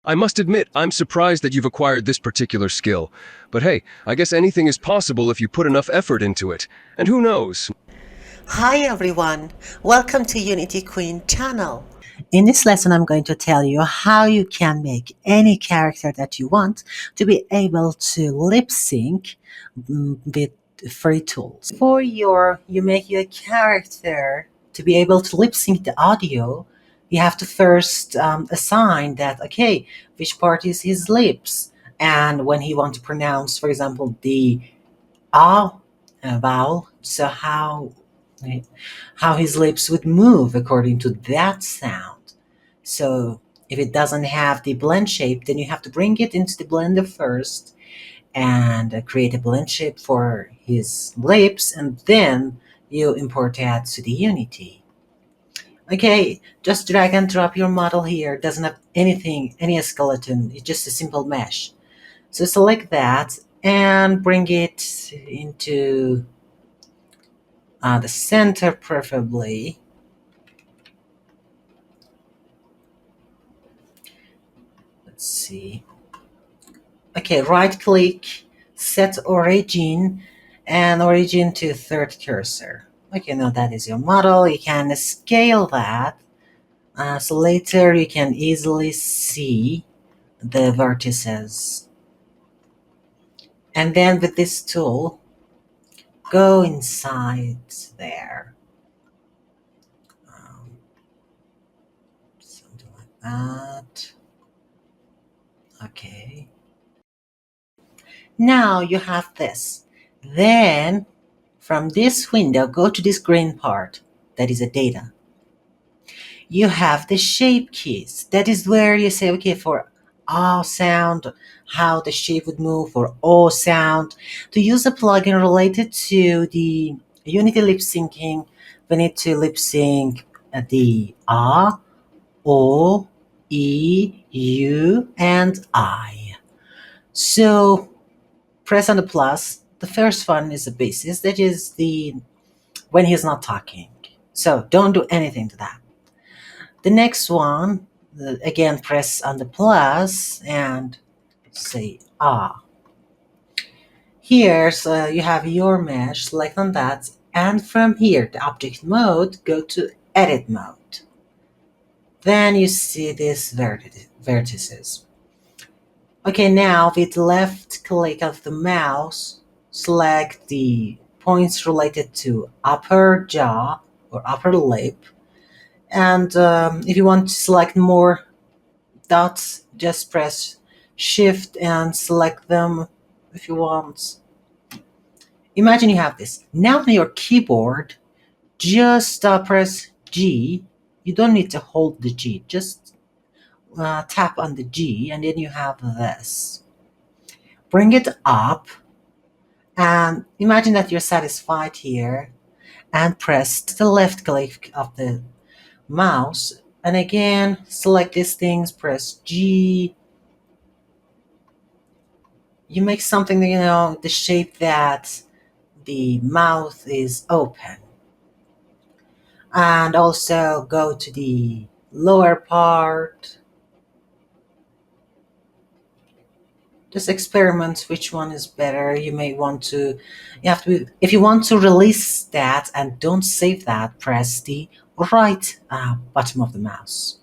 I must admit, I'm surprised that you've acquired this particular skill. But hey, I guess anything is possible if you put enough effort into it. And who knows? Hi everyone, welcome to Unity Queen channel. In this lesson, I'm going to tell you how you can make any character that you want to be able to lip sync with free tools. Before you make your character to be able to lip sync the audio, you have to first assign that, okay, which part is his lips, and when he wants to pronounce, for example, the ah vowel, so how his lips would move according to that sound. So if it doesn't have the blend shape, then you have to bring it into the blender first and create a blend shape for his lips, and then you import that to the Unity. Okay, just drag and drop your model here. Doesn't have anything, any skeleton. It's just a simple mesh. So select that and bring it into the center, preferably. Let's see. Okay, right click, set origin, and origin to third cursor. Okay, now that is your model. You can scale that. So later you can easily see the vertices. And then with this tool, go inside there. Something like that. Okay. Now you have this. Then from this window, go to this green part. That is a data. You have the shape keys. That is where you say, okay, for all sound, how the shape would move, for all sound. To use a plugin related to the Unity lip syncing, we need to lip sync the A, O, E, U, and I. So press on the plus. The first one is the basis. That is the when he's not talking. So don't do anything to that. The next one, again, press on the plus and say ah. Here, so you have your mesh, select on that, and from here, the object mode, go to edit mode. Then you see these vertices. Okay, now with left click of the mouse, select the points related to upper jaw or upper lip. And if you want to select more dots, just press Shift and select them if you want. Imagine you have this. Now on your keyboard, just press G. You don't need to hold the G, just tap on the G, and then you have this. Bring it up, and imagine that you're satisfied here, and press the left click of the mouse, and again select these things, press G. You make something, the shape that the mouth is open, and also go to the lower part. Just experiment which one is better. You may want to, you have to, if you want to release that and don't save that, press the right bottom of the mouse.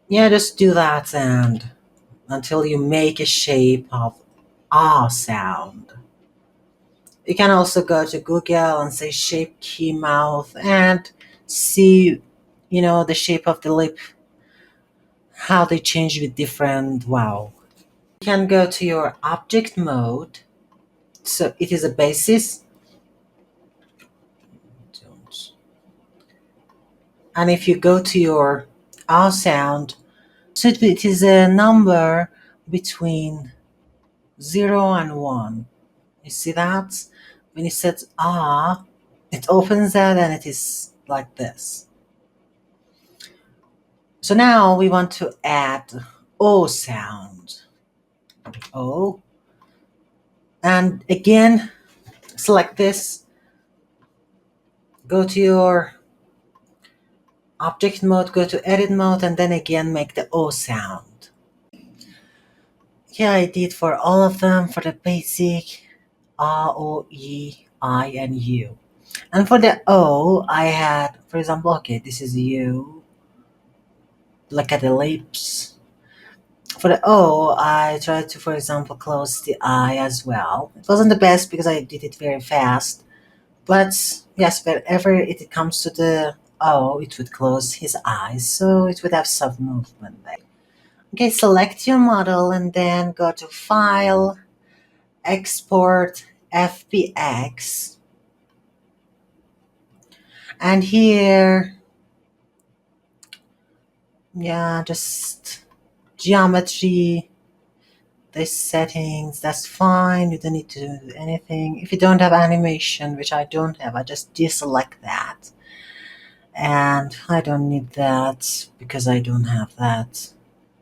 Yeah, just do that and until you make a shape of ah sound. You can also go to Google and say shape key mouth and see, the shape of the lip, how they change with different wow. You can go to your object mode. So it is a basis. And if you go to your ah sound, so it is a number between 0 and 1. You see that? When you set ah, it opens that and it is like this. So now we want to add O sound. O. And again, select this. Go to your Object mode, go to edit mode, and then again make the O sound. Yeah, I did for all of them for the basic R, O, E, I, and U. And for the O, I had, for example, okay, this is U. Look at the lips. For the O, I tried to, for example, close the eye as well. It wasn't the best because I did it very fast. But yes, whenever it comes to the O, it would close his eyes, so it would have some movement there. Okay, select your model and then go to File, Export FBX. And here, yeah, just geometry, this settings, that's fine. You don't need to do anything. If you don't have animation, which I don't have, I just deselect that. And I don't need that because I don't have that.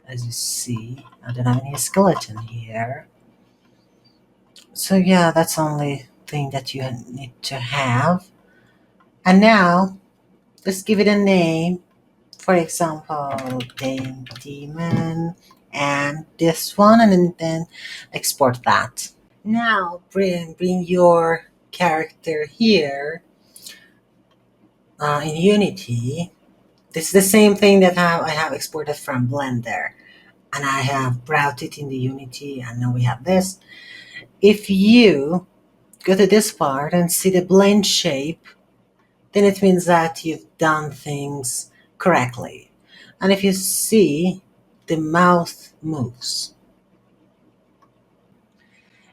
As you see, I don't have any skeleton here. So yeah, that's the only thing that you need to have. And now, let's give it a name. For example, demon, and this one, and then export that. Now bring your character here in Unity. This is the same thing that I have exported from Blender, and I have brought it in the Unity, and now we have this. If you go to this part and see the blend shape, then it means that you've done things correctly. And if you see, the mouth moves.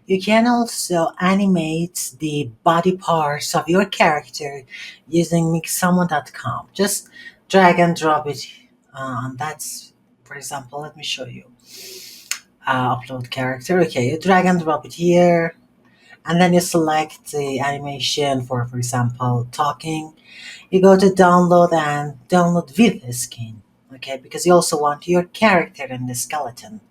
You can also animate the body parts of your character using mixamo.com. Just drag and drop it. That's, for example, let me show you. Upload character. Okay, you drag and drop it here, and then you select the animation for example, talking. You go to download and download with the skin. Okay, because you also want your character and the skeleton.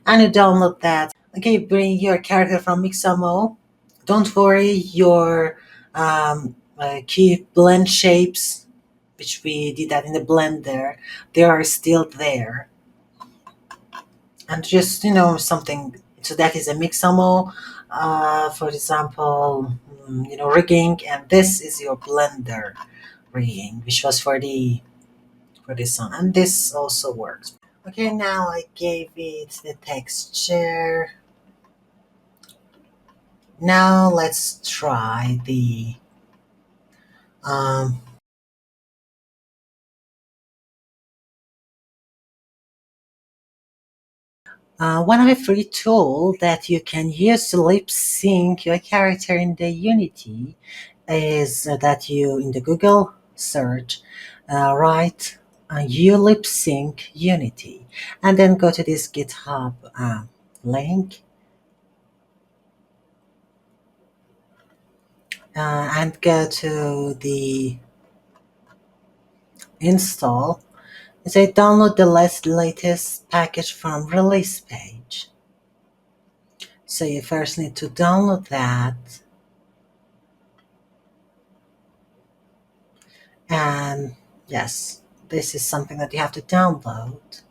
And you download that. Okay, bring your character from Mixamo. Don't worry, your key blend shapes, which we did that in the Blender, they are still there. And just, something, so that is a Mixamo, for example, rigging, and this is your Blender rigging, which was for this one, and this also works. Okay, now I gave it the texture. Now let's try the um, one of the free tool that you can use to lip sync your character in the Unity is that you in the Google search write uLipSync Unity, and then go to this GitHub link and go to the install. Say download the latest package from release page. So you first need to download that, and yes, this is something that you have to download.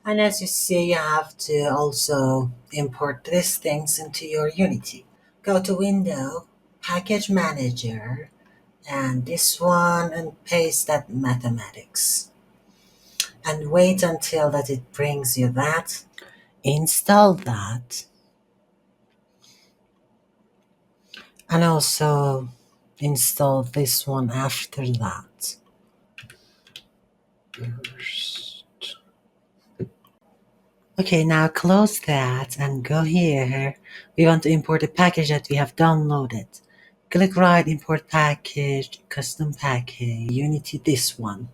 And as you see, you have to also import these things into your Unity. Go to Window, Package Manager, and this one, and paste that mathematics. And wait until that it brings you that. Install that. And also install this one after that. Okay, now close that and go here. We want to import a package that we have downloaded. Click right, import package, custom package, Unity, this one.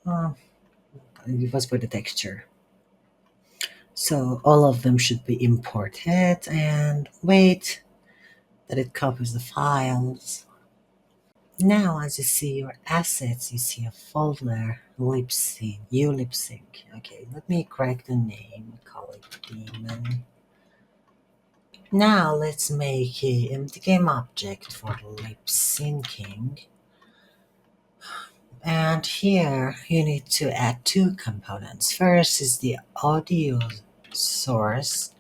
Oh, it was for the texture. So all of them should be imported, and wait that it copies the files. Now, as you see your assets, you see a folder, lipsync, uLipSync. Okay, let me correct the name, call it demon. Now let's make a empty game object for lip syncing. And here you need to add two components. First is the audio source,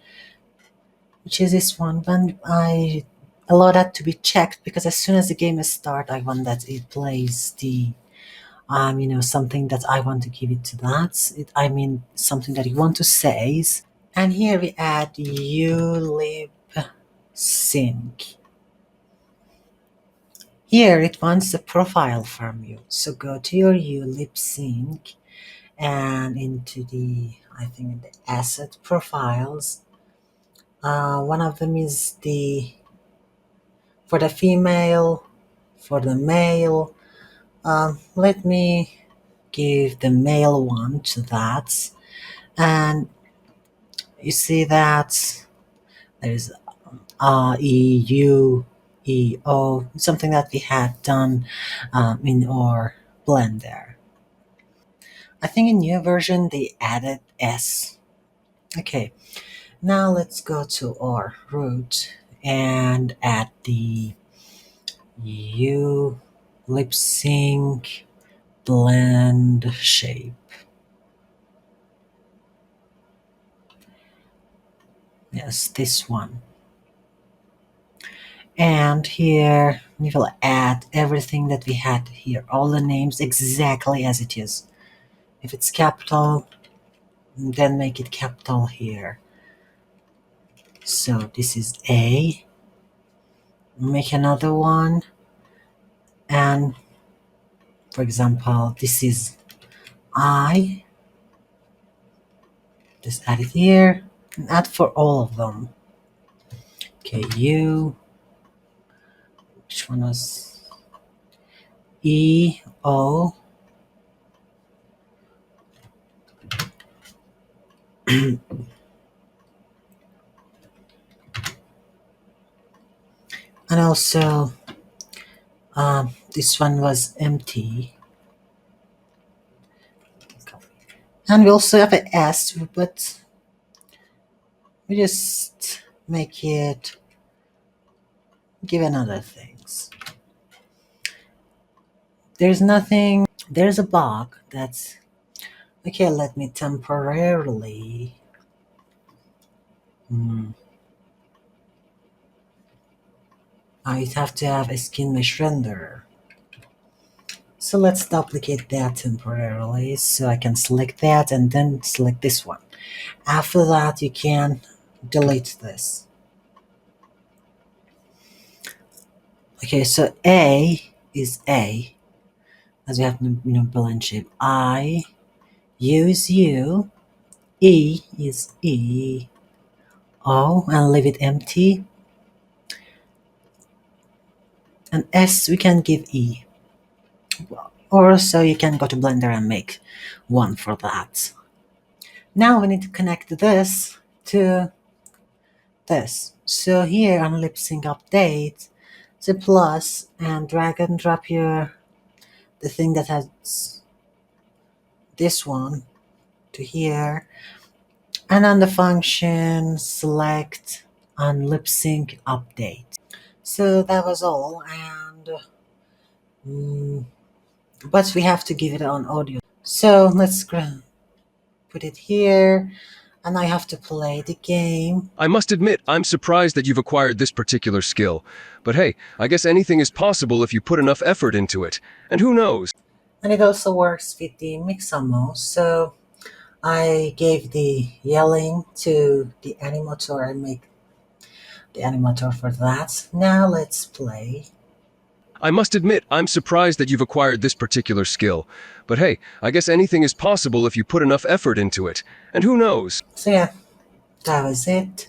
which is this one, but I allow that to be checked because as soon as the game is start, I want that it plays the something that I want to give it to that. Something that you want to say. And here we add uLipSync. Here it wants the profile from you. So go to your uLipSync and into the asset profiles. One of them is for the female, for the male. Let me give the male one to that. And you see that there's EU, EO, something that we had done in our Blender. I think in new version they added S. Okay, now let's go to our root and add the uLipSync blend shape. Yes, this one. And here we will add everything that we had here, all the names exactly as it is. If it's capital, then make it capital here. So this is A. Make another one. And for example, this is I. Just add it here and add for all of them. Okay, U. Which one was E, O. And also this one was empty. And we also have an S, but we just make it given other things. There's nothing, there's a bug that's, okay, let me temporarily I have to have a skin mesh renderer. So let's duplicate that temporarily so I can select that and then select this one. After that you can delete this. Okay, so A is A, as we have blend shape. I, U is U, E is E, O, and leave it empty. And S we can give E. Or so you can go to Blender and make one for that. Now we need to connect this to this. So here on lipsync update, the plus and drag and drop the thing that has this one to here, and on the function select on lipsync update. So that was all, and but we have to give it on audio. So let's put it here, and I have to play the game. I must admit, I'm surprised that you've acquired this particular skill. But hey, I guess anything is possible if you put enough effort into it. And who knows? And it also works with the Mixamo. So I gave the yelling to the animator and make the animator for that. Now let's play. I must admit, I'm surprised that you've acquired this particular skill. But hey, I guess anything is possible if you put enough effort into it. And who knows? So yeah, that was it.